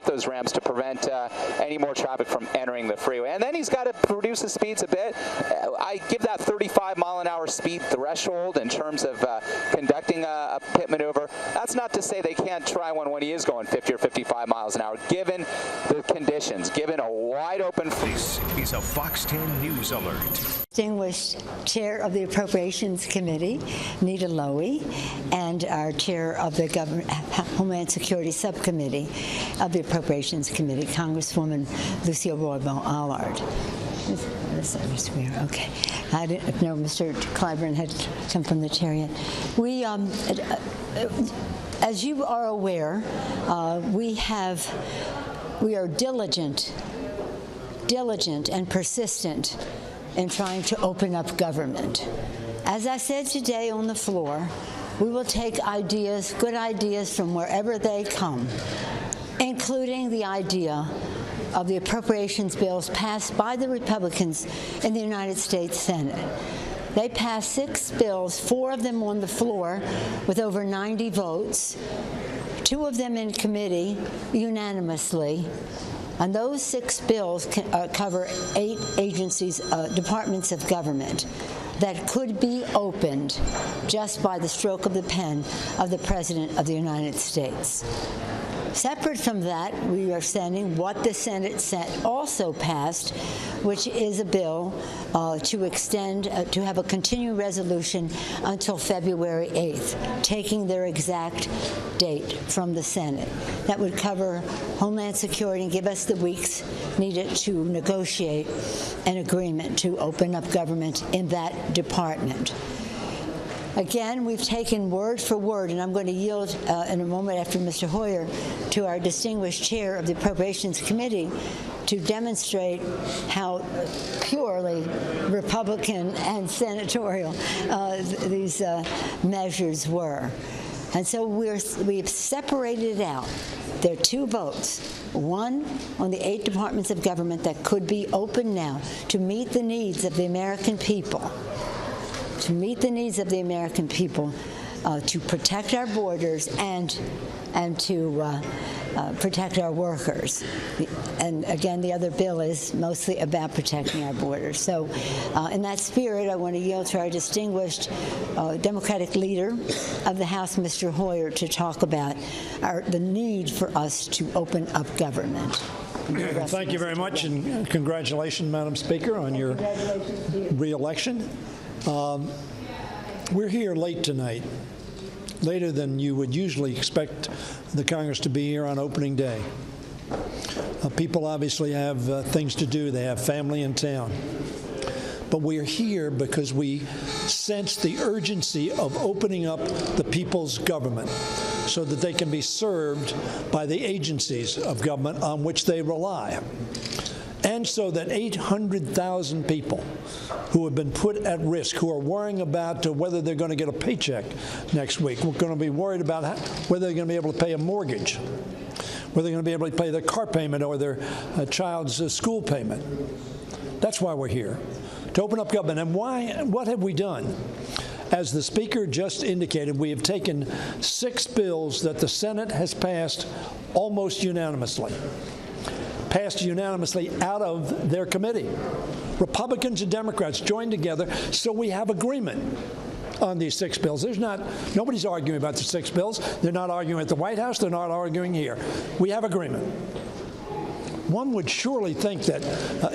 those ramps to prevent any more traffic from entering the freeway. And then he's got to reduce the speeds a bit. I give that 35-mile-an-hour speed threshold in terms of conducting a pit maneuver. That's not to say they can't try one when he is going 50 or 55 miles an hour, given the conditions, given a wide-open... This is a Fox 10 News Alert. Distinguished Chair of the Appropriations Committee, Nita Lowey, and our Chair of the Homeland Security Subcommittee of the Appropriations Committee, Congresswoman Lucia Roybal-Allard. Okay. I didn't know Mr. Clyburn had come from the chair yet. We, as you are aware, we are diligent and persistent in trying to open up government. As I said today on the floor, we will take ideas, good ideas from wherever they come, including the idea of the appropriations bills passed by the Republicans in the United States Senate. They passed 6 bills, 4 of them on the floor with over 90 votes, 2 of them in committee unanimously. And those 6 bills cover 8 agencies, departments of government that could be opened just by the stroke of the pen of the President of the United States. Separate from that, we are sending what the Senate also passed, which is a bill to extend, to have a continuing resolution until February 8th, taking their exact date from the Senate. That would cover Homeland Security and give us the weeks needed to negotiate an agreement to open up government in that department. Again, we've taken word for word, and I'm going to yield in a moment after Mr. Hoyer to our distinguished chair of the Appropriations Committee to demonstrate how purely Republican and senatorial these measures were. And so we've separated it out. There are 2 votes, one on the 8 departments of government that could be open now to meet the needs of the American people. To meet the needs of the American people, to protect our borders and to protect our workers. And again, the other bill is mostly about protecting our borders. So in that spirit, I want to yield to our distinguished Democratic leader of the House, Mr. Hoyer, to talk about the need for us to open up government. Thank you very much, and congratulations, Madam Speaker, on your re-election. We're here late tonight, later than you would usually expect the Congress to be here on opening day. People obviously have things to do. They have family in town. But we're here because we sense the urgency of opening up the people's government so that they can be served by the agencies of government on which they rely. And so that 800,000 people who have been put at risk, who are worrying about whether they're going to get a paycheck next week, we're going to be worried about whether they're going to be able to pay a mortgage, whether they're going to be able to pay their car payment or their child's school payment. That's why we're here, to open up government. And what have we done? As the Speaker just indicated, we have taken 6 bills that the Senate has passed almost unanimously. Passed unanimously out of their committee. Republicans and Democrats joined together, so we have agreement on these 6 bills. Nobody's arguing about the 6 bills. They're not arguing at the White House. They're not arguing here. We have agreement. One would surely think that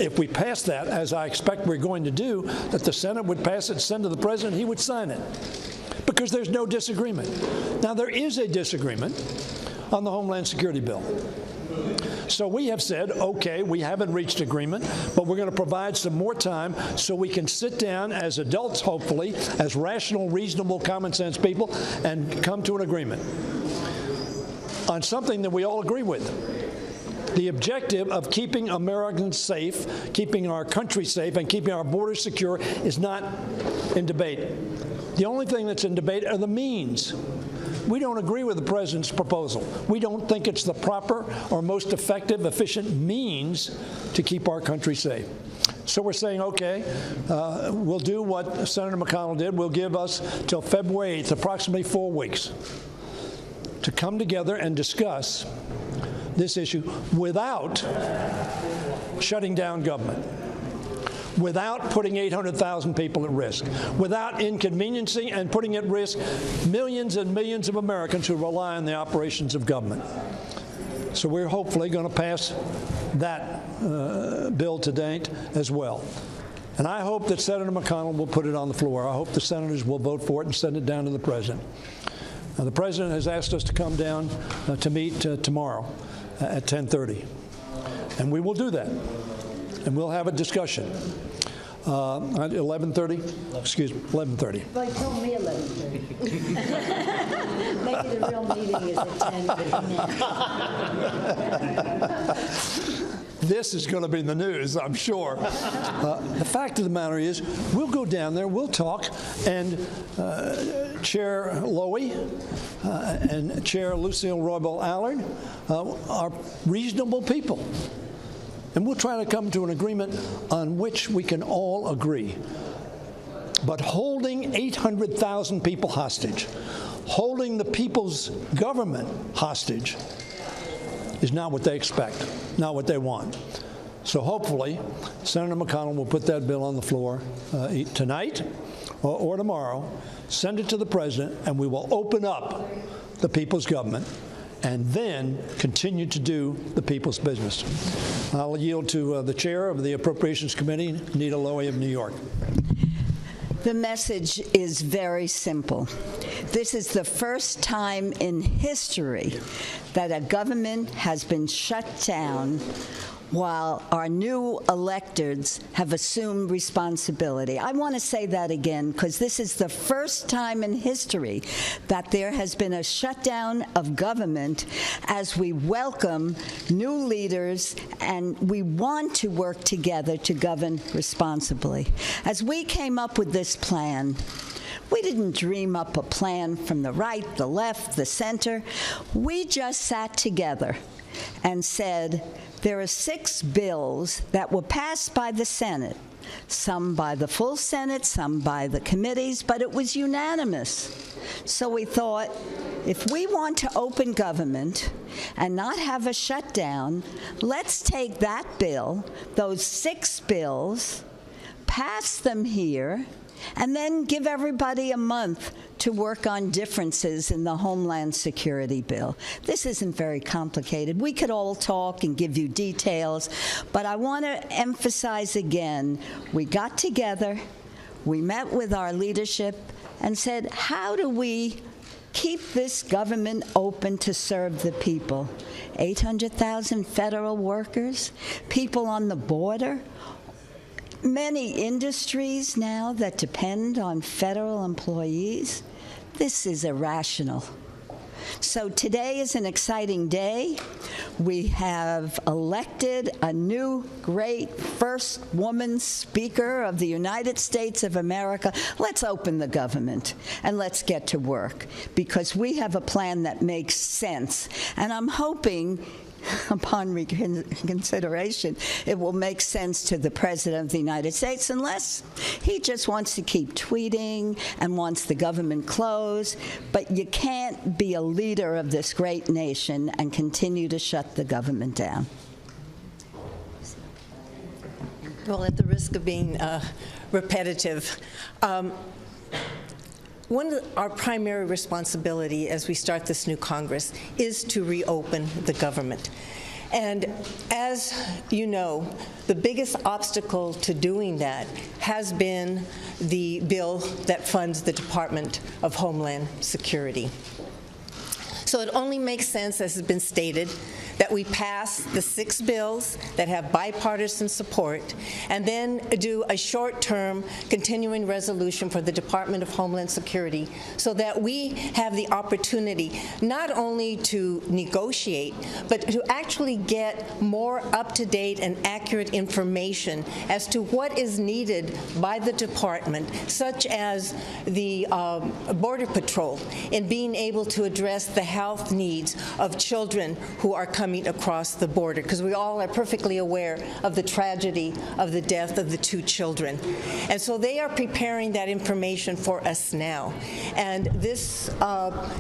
if we pass that, as I expect we're going to do, that the Senate would pass it, send to the President, he would sign it, because there's no disagreement. Now, there is a disagreement on the Homeland Security bill. So we have said, okay, we haven't reached agreement, but we're going to provide some more time so we can sit down as adults, hopefully, as rational, reasonable, common sense people, and come to an agreement on something that we all agree with. The objective of keeping Americans safe, keeping our country safe, and keeping our borders secure is not in debate. The only thing that's in debate are the means. We don't agree with the President's proposal. We don't think it's the proper or most effective, efficient means to keep our country safe. So we're saying, okay, we'll do what Senator McConnell did. We'll give us till February 8th, approximately 4 weeks, to come together and discuss this issue without shutting down government, without putting 800,000 people at risk, without inconveniencing and putting at risk millions and millions of Americans who rely on the operations of government. So we're hopefully going to pass that bill today as well. And I hope that Senator McConnell will put it on the floor. I hope the senators will vote for it and send it down to the president. Now, the president has asked us to come down to meet tomorrow at 10:30. And we will do that. And we'll have a discussion. At 11:30? Excuse me, 11:30. Well, he told me 11:30. Maybe the real meeting is at 10:30. This is going to be in the news, I'm sure. The fact of the matter is, we'll go down there, we'll talk, and Chair Lowy and Chair Lucille Roybal Allard are reasonable people. And we'll try to come to an agreement on which we can all agree. But holding 800,000 people hostage, holding the people's government hostage, is not what they expect, not what they want. So hopefully, Senator McConnell will put that bill on the floor tonight or tomorrow, send it to the president, and we will open up the people's government and then continue to do the people's business. I'll yield to the chair of the Appropriations Committee, Nita Lowey of New York. The message is very simple. This is the first time in history that a government has been shut down while our new electeds have assumed responsibility. I want to say that again because this is the first time in history that there has been a shutdown of government as we welcome new leaders and we want to work together to govern responsibly. As we came up with this plan, we didn't dream up a plan from the right, the left, the center. We just sat together and said, there are 6 bills that were passed by the Senate, some by the full Senate, some by the committees, but it was unanimous. So we thought, if we want to open government and not have a shutdown, let's take that bill, those 6 bills, pass them here, and then give everybody a month to work on differences in the Homeland Security bill. This isn't very complicated. We could all talk and give you details, but I want to emphasize again, we got together, we met with our leadership, and said, how do we keep this government open to serve the people? 800,000 federal workers, people on the border, many industries now that depend on federal employees. This is irrational. So today is an exciting day. We have elected a new great first woman Speaker of the United States of America. Let's open the government and let's get to work because we have a plan that makes sense. And I'm hoping upon reconsideration, it will make sense to the President of the United States unless he just wants to keep tweeting and wants the government closed. But you can't be a leader of this great nation and continue to shut the government down. Well, at the risk of being repetitive, one of our primary responsibility as we start this new Congress is to reopen the government. And as you know, the biggest obstacle to doing that has been the bill that funds the Department of Homeland Security. So it only makes sense, as has been stated, that we pass the 6 bills that have bipartisan support and then do a short-term continuing resolution for the Department of Homeland Security so that we have the opportunity not only to negotiate, but to actually get more up-to-date and accurate information as to what is needed by the department, such as the Border Patrol, in being able to address the health needs of children who are coming coming across the border, because we all are perfectly aware of the tragedy of the death of the 2 children. And so they are preparing that information for us now. And this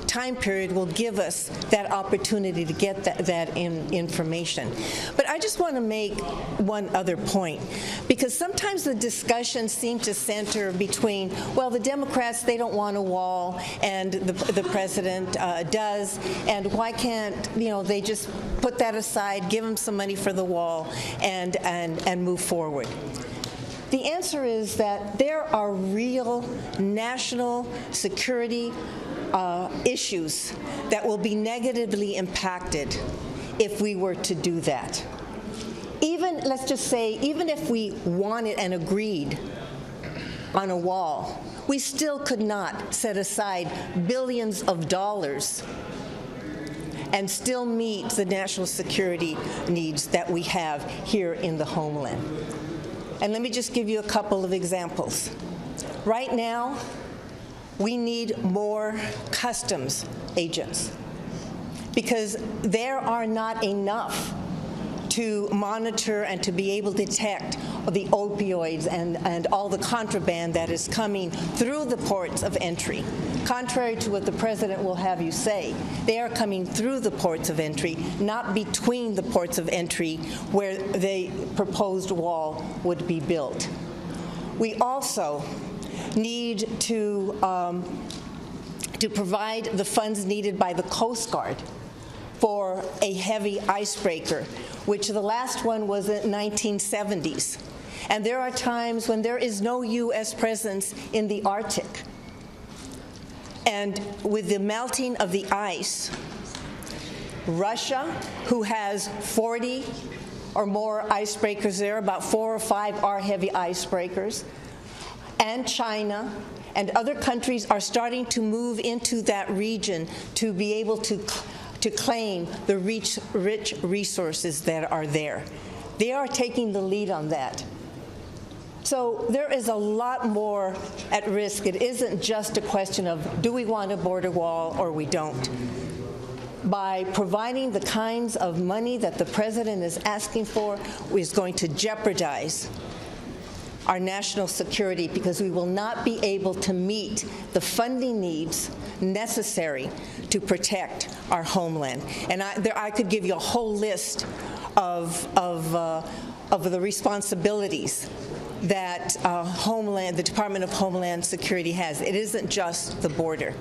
time period will give us that opportunity to get that information. But I just want to make one other point, because sometimes the discussions seem to center between, well, the Democrats, they don't want a wall, and the president does, and why can't, they just put that aside, give them some money for the wall, and move forward. The answer is that there are real national security issues that will be negatively impacted if we were to do that. Even, let's just say, even if we wanted and agreed on a wall, we still could not set aside billions of dollars and still meet the national security needs that we have here in the homeland. And let me just give you a couple of examples. Right now, we need more customs agents because there are not enough to monitor and to be able to detect the opioids and all the contraband that is coming through the ports of entry. Contrary to what the president will have you say, they are coming through the ports of entry, not between the ports of entry where the proposed wall would be built. We also need to provide the funds needed by the Coast Guard for a heavy icebreaker, which the last one was in the 1970s. And there are times when there is no U.S. presence in the Arctic. And with the melting of the ice, Russia, who has 40 or more icebreakers there, about 4 or 5 are heavy icebreakers, and China and other countries are starting to move into that region to be able to claim the rich resources that are there. They are taking the lead on that. So there is a lot more at risk. It isn't just a question of do we want a border wall or we don't. By providing the kinds of money that the president is asking for, is going to jeopardize our national security because we will not be able to meet the funding needs necessary to protect our homeland. And I could give you a whole list of the responsibilities that the Department of Homeland Security has. It isn't just the border.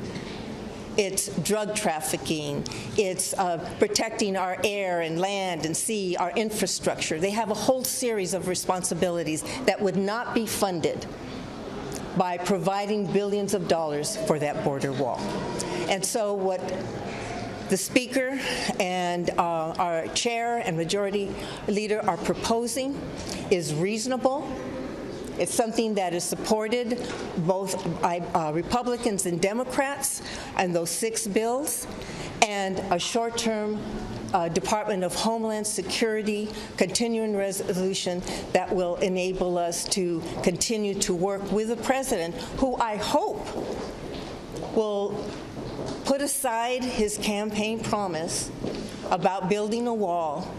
It's drug trafficking. It's protecting our air and land and sea, our infrastructure. They have a whole series of responsibilities that would not be funded by providing billions of dollars for that border wall. And so what the Speaker and our Chair and Majority Leader are proposing is reasonable. It's something that is supported both by Republicans and Democrats and those 6 bills, and a short-term Department of Homeland Security continuing resolution that will enable us to continue to work with the president, who I hope will put aside his campaign promise about building a wall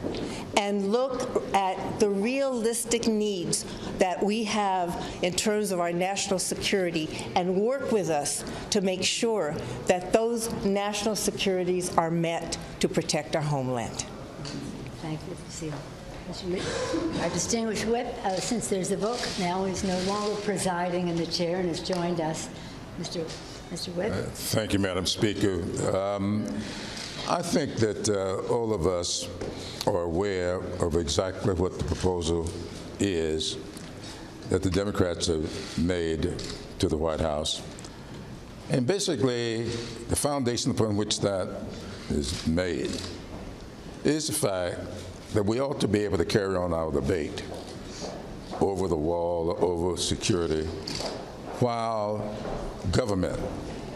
and look at the realistic needs that we have in terms of our national security and work with us to make sure that those national securities are met to protect our homeland. Thank you, Lucille. Our distinguished whip, since there's a vote now, is no longer presiding in the chair and has joined us. Mr. Whip. Thank you, Madam Speaker. I think that all of us are aware of exactly what the proposal is that the Democrats have made to the White House. And basically, the foundation upon which that is made is the fact that we ought to be able to carry on our debate over the wall, over security, while government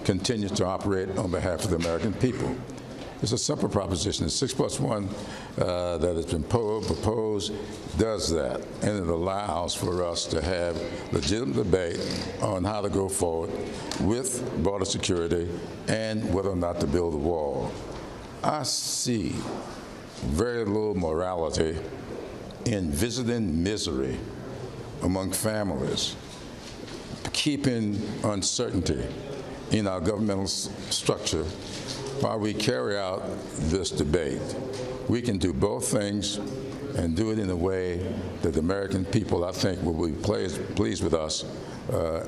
continues to operate on behalf of the American people. It's a simple proposition. The 6+1 that has been proposed does that, and it allows for us to have legitimate debate on how to go forward with border security and whether or not to build a wall. I see very little morality in visiting misery among families, keeping uncertainty in our governmental structure while we carry out this debate. We can do both things and do it in a way that the American people, I think, will be pleased with us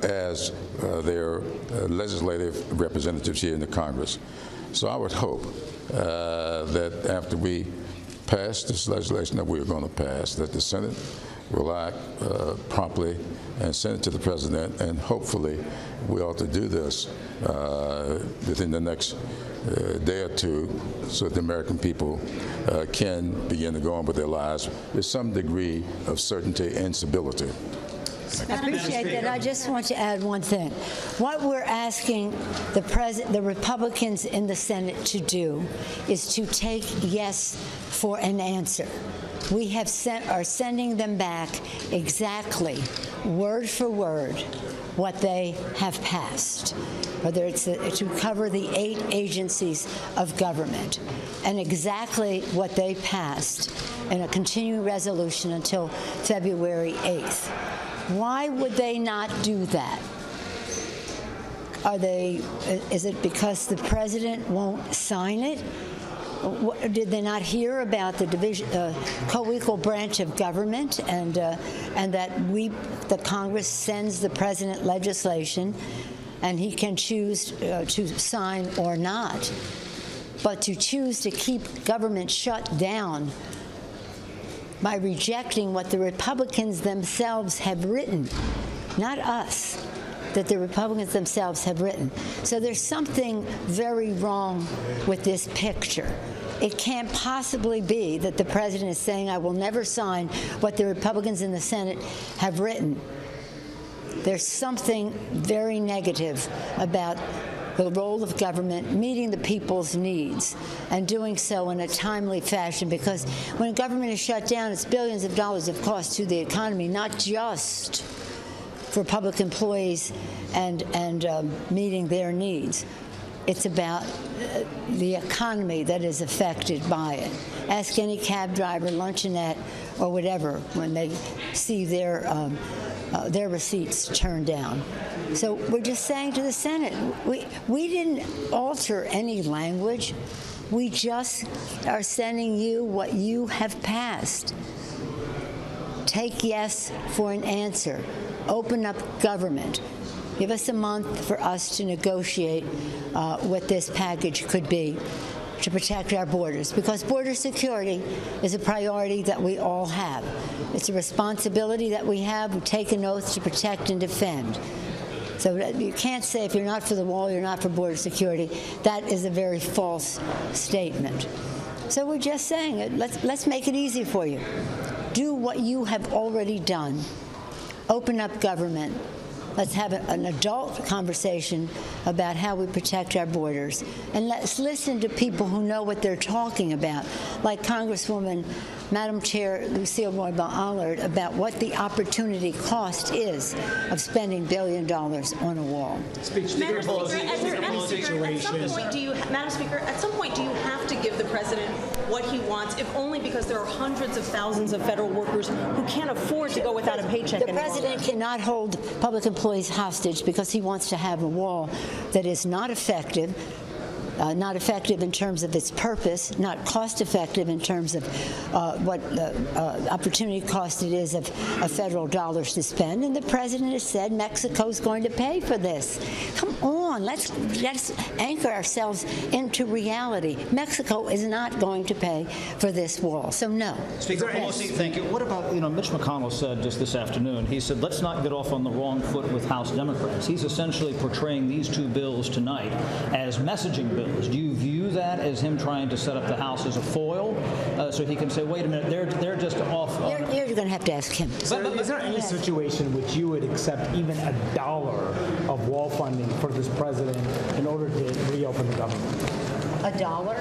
as their legislative representatives here in the Congress. So I would hope that after we pass this legislation that we're going to pass, that the Senate will act promptly and send it to the President, and hopefully we ought to do this within the next day or two so that the American people can begin to go on with their lives with some degree of certainty and stability. I appreciate that. I just want to add one thing. What we're asking the Republicans in the Senate to do is to take yes for an answer. We are sending them back exactly, word for word, what they have passed, whether it's to cover the 8 agencies of government, and exactly what they passed in a continuing resolution until February 8th. Why would they not do that? Is it because the president won't sign it? Did they not hear about the co-equal branch of government and that the Congress sends the president legislation and he can choose to sign or not? But to choose to keep government shut down by rejecting what the Republicans themselves have written, not us, that the Republicans themselves have written. So there's something very wrong with this picture. It can't possibly be that the president is saying, I will never sign what the Republicans in the Senate have written. There's something very negative about the role of government meeting the people's needs and doing so in a timely fashion, because when government is shut down, it's billions of dollars of cost to the economy, not just for public employees and meeting their needs. It's about the economy that is affected by it. Ask any cab driver, luncheonette, or whatever when they see their receipts turned down. So we're just saying to the Senate, we didn't alter any language. We just are sending you what you have passed. Take yes for an answer. Open up government. Give us a month for us to negotiate what this package could be to protect our borders, because border security is a priority that we all have. It's a responsibility that we have. We take an oath to protect and defend. So you can't say if you're not for the wall, you're not for border security. That is a very false statement. So we're just saying, let's make it easy for you. Do what you have already done. Open up government. Let's have an adult conversation about how we protect our borders. And let's listen to people who know what they're talking about, like Congresswoman, Madam Chair Lucille Roy Ballard, about what the opportunity cost is of spending $1 billion on a wall. Madam Speaker, at some point, do you have to give the president what he wants, if only because there are hundreds of thousands of federal workers who can't afford to go without a paycheck anymore? The president cannot hold public employees hostage because he wants to have a wall that is not effective in terms of its purpose, not cost-effective in terms of what opportunity cost it is of federal dollars to spend. And the president has said Mexico's going to pay for this. Come on, let's anchor ourselves into reality. Mexico is not going to pay for this wall, so no. Speaker Pelosi, thank you. What about, Mitch McConnell said just this afternoon, he said, let's not get off on the wrong foot with House Democrats. He's essentially portraying these 2 bills tonight as messaging bills. Do you view that as him trying to set up the House as a foil, so he can say, wait a minute, they're just off? You're going to have to ask him. Is there any situation in which you would accept even $1 of wall funding for this president in order to reopen the government? $1? $1.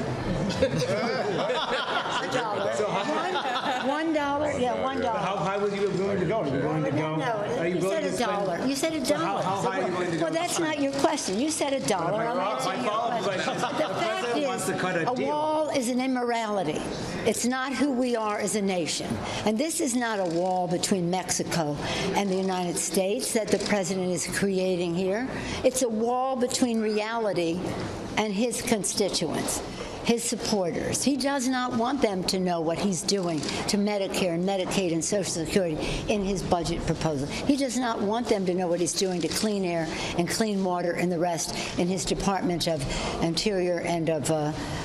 $1, yeah, $1. How high was you willing to go? Are you willing to go? No, Are you said willing to $1. You said $1. How high are you willing to go? Well, that's not your question. You said $1. I'm answering your question. The fact is, a wall is an immorality. It's not who we are as a nation. And this is not a wall between Mexico and the United States that the president is creating here. It's a wall between reality and his constituents, his supporters. He does not want them to know what he's doing to Medicare and Medicaid and Social Security in his budget proposal. He does not want them to know what he's doing to clean air and clean water and the rest in his Department of Interior and of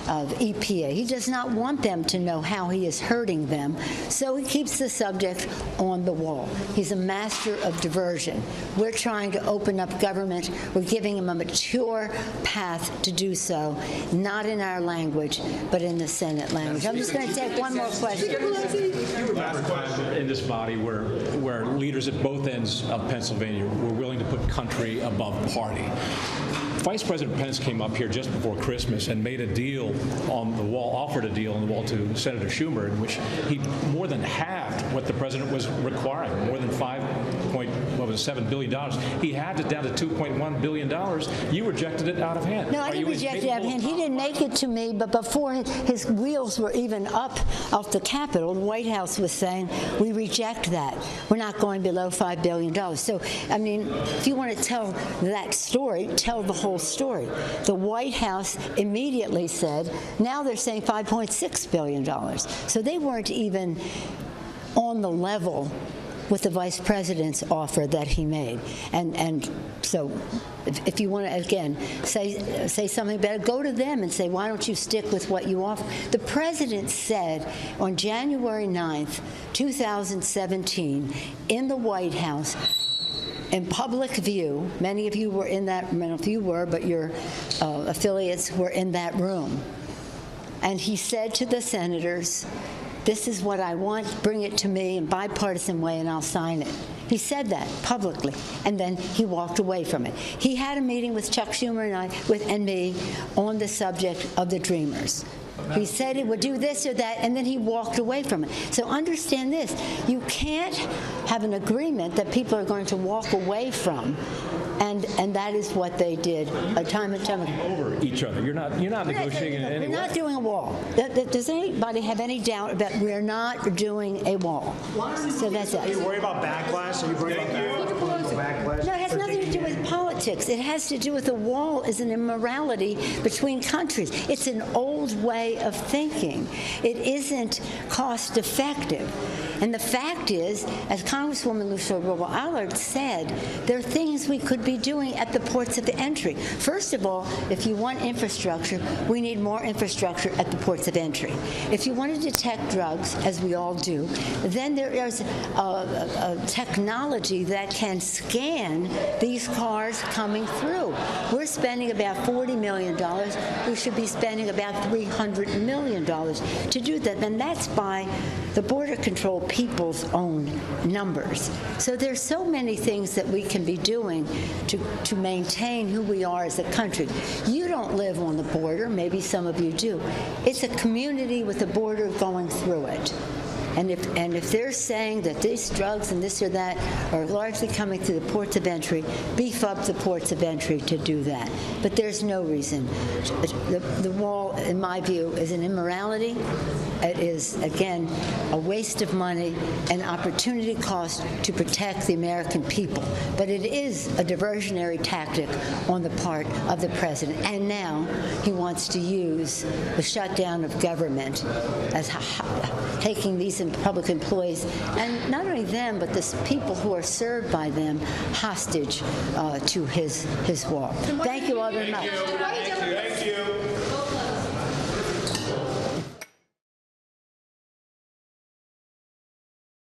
EPA. He does not want them to know how he is hurting them, so he keeps the subject on the wall. He's a master of diversion. We're trying to open up government. We're giving him a mature path to do so, not in our language, but in the Senate language. I'm just going to take one more question. Last question in this body where leaders at both ends of Pennsylvania were willing to put country above party. Vice President Pence came up here just before Christmas and made a deal on the wall, offered a deal on the wall to Senator Schumer, in which he more than halved what the president was requiring, more than $7 billion. He halved it down to $2.1 billion. You rejected it out of hand. No, I didn't reject it out of hand. He didn't make it to me, but before his wheels were even up off the Capitol, the White House was saying, we reject that. We're not going below $5 billion. So, I mean, if you want to tell that story, tell the whole story. The White House immediately said, now they're saying $5.6 billion. So they weren't even on the level with the vice president's offer that he made. And so if you want to, again, say something better, go to them and say, why don't you stick with what you offer? The president said on January 9th, 2017, in the White House, in public view, many of you were in that, I don't know if you were, but your affiliates were in that room. And he said to the senators, this is what I want, bring it to me in bipartisan way and I'll sign it. He said that publicly, and then he walked away from it. He had a meeting with Chuck Schumer and me on the subject of the Dreamers. He said he would do this or that, and then he walked away from it. So understand this. You can't have an agreement that people are going to walk away from, and that is what they did time and time again. Over each other. You're not negotiating in any way. We're not doing a wall. Does anybody have any doubt about we're not doing a wall? So that's it. Are you worried about backlash? Are you worried about backlash? No, it has nothing to do with politics. It has to do with the wall is an immorality between countries. It's an old way of thinking. It isn't cost effective. And the fact is, as Congresswoman Lucia Allard said, there are things we could be doing at the ports of entry. First of all, if you want infrastructure, we need more infrastructure at the ports of entry. If you want to detect drugs, as we all do, then there is a technology that can scan these cars coming through. We're spending about $40 million. We should be spending about $300 million to do that. And that's by the Border Control people's own numbers. So there's so many things that we can be doing to maintain who we are as a country. You don't live on the border, maybe some of you do. It's a community with a border going through it. And if they're saying that these drugs and this or that are largely coming through the ports of entry, beef up the ports of entry to do that. But there's no reason. The wall, in my view, is an immorality. It is, again, a waste of money, an opportunity cost to protect the American people. But it is a diversionary tactic on the part of the president. And now he wants to use the shutdown of government as taking these public employees, and not only them, but the people who are served by them, hostage to his wall. Thank you all very much. Thank you.